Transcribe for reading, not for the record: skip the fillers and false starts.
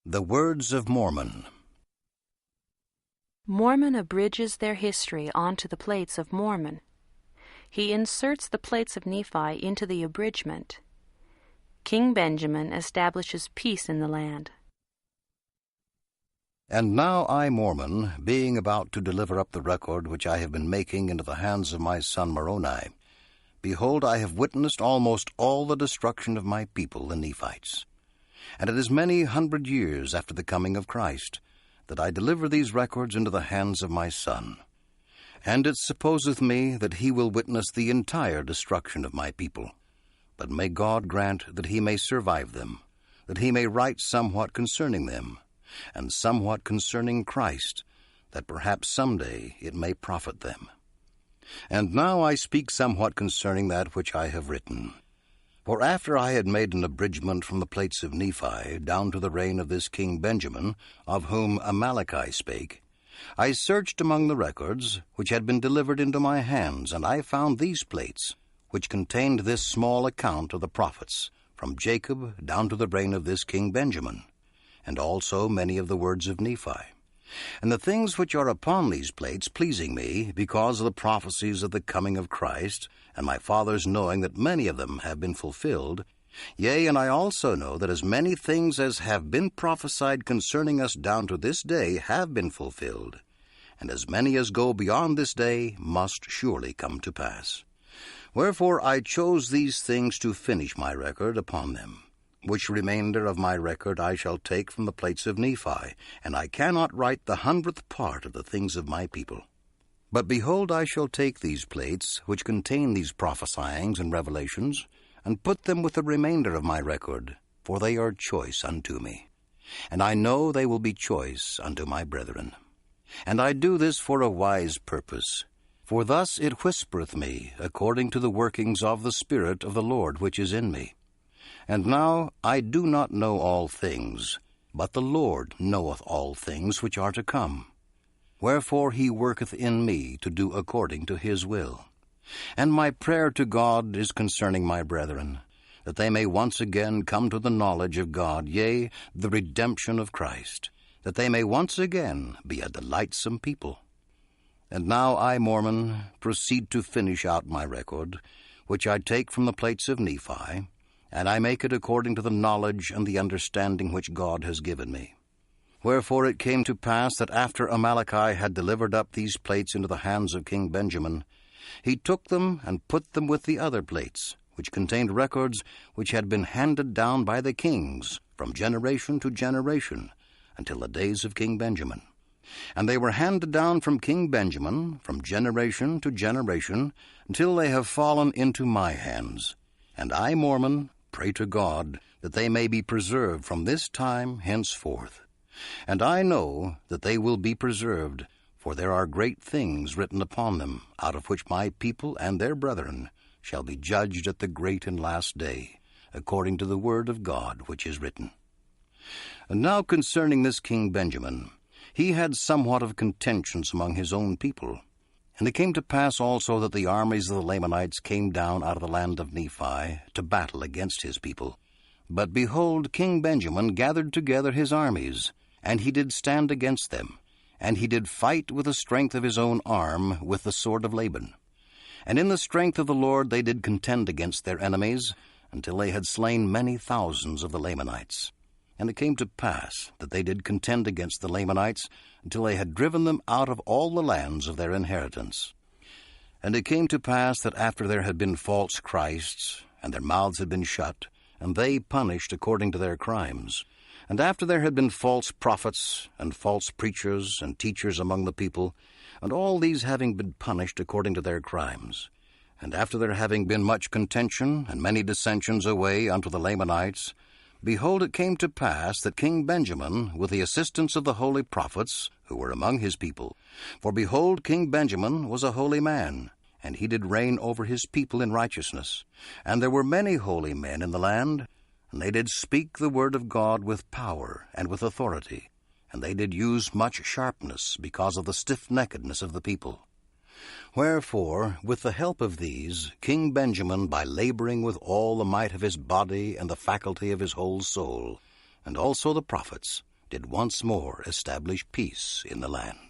The Words of Mormon. Mormon abridges their history onto the plates of Mormon. He inserts the plates of Nephi into the abridgment. King Benjamin establishes peace in the land. And now I, Mormon, being about to deliver up the record which I have been making into the hands of my son Moroni, behold, I have witnessed almost all the destruction of my people, the Nephites. And it is many 100 years after the coming of Christ that I deliver these records into the hands of my son. And it supposeth me that he will witness the entire destruction of my people. But may God grant that he may survive them, that he may write somewhat concerning them, and somewhat concerning Christ, that perhaps someday it may profit them. And now I speak somewhat concerning that which I have written. For after I had made an abridgment from the plates of Nephi down to the reign of this King Benjamin, of whom Amaleki spake, I searched among the records which had been delivered into my hands, and I found these plates, which contained this small account of the prophets, from Jacob down to the reign of this King Benjamin, and also many of the words of Nephi. And the things which are upon these plates pleasing me, because of the prophecies of the coming of Christ, and my fathers knowing that many of them have been fulfilled, yea, and I also know that as many things as have been prophesied concerning us down to this day have been fulfilled, and as many as go beyond this day must surely come to pass. Wherefore I chose these things to finish my record upon them, which remainder of my record I shall take from the plates of Nephi, and I cannot write the 100th part of the things of my people. But behold, I shall take these plates, which contain these prophesyings and revelations, and put them with the remainder of my record, for they are choice unto me. And I know they will be choice unto my brethren. And I do this for a wise purpose. For thus it whispereth me, according to the workings of the Spirit of the Lord which is in me. And now I do not know all things, but the Lord knoweth all things which are to come. Wherefore he worketh in me to do according to his will. And my prayer to God is concerning my brethren, that they may once again come to the knowledge of God, yea, the redemption of Christ, that they may once again be a delightsome people. And now I, Mormon, proceed to finish out my record, which I take from the plates of Nephi, and I make it according to the knowledge and the understanding which God has given me. Wherefore it came to pass that after Amaleki had delivered up these plates into the hands of King Benjamin, he took them and put them with the other plates, which contained records which had been handed down by the kings from generation to generation, until the days of King Benjamin. And they were handed down from King Benjamin from generation to generation, until they have fallen into my hands. And I, Mormon, pray to God that they may be preserved from this time henceforth. And I know that they will be preserved, for there are great things written upon them, out of which my people and their brethren shall be judged at the great and last day, according to the word of God which is written. And now concerning this King Benjamin, he had somewhat of contentions among his own people. And it came to pass also that the armies of the Lamanites came down out of the land of Nephi to battle against his people. But behold, King Benjamin gathered together his armies, and he did stand against them, and he did fight with the strength of his own arm with the sword of Laban. And in the strength of the Lord they did contend against their enemies, until they had slain many thousands of the Lamanites. And it came to pass that they did contend against the Lamanites, until they had driven them out of all the lands of their inheritance. And it came to pass that after there had been false Christs, and their mouths had been shut, and they punished according to their crimes, and after there had been false prophets, and false preachers, and teachers among the people, and all these having been punished according to their crimes, and after there having been much contention, and many dissensions away unto the Lamanites, behold, it came to pass that King Benjamin, with the assistance of the holy prophets, who were among his people, for behold, King Benjamin was a holy man, and he did reign over his people in righteousness. And there were many holy men in the land, and they did speak the word of God with power and with authority, and they did use much sharpness because of the stiff-neckedness of the people. Wherefore, with the help of these, King Benjamin, by laboring with all the might of his body and the faculty of his whole soul, and also the prophets, did once more establish peace in the land.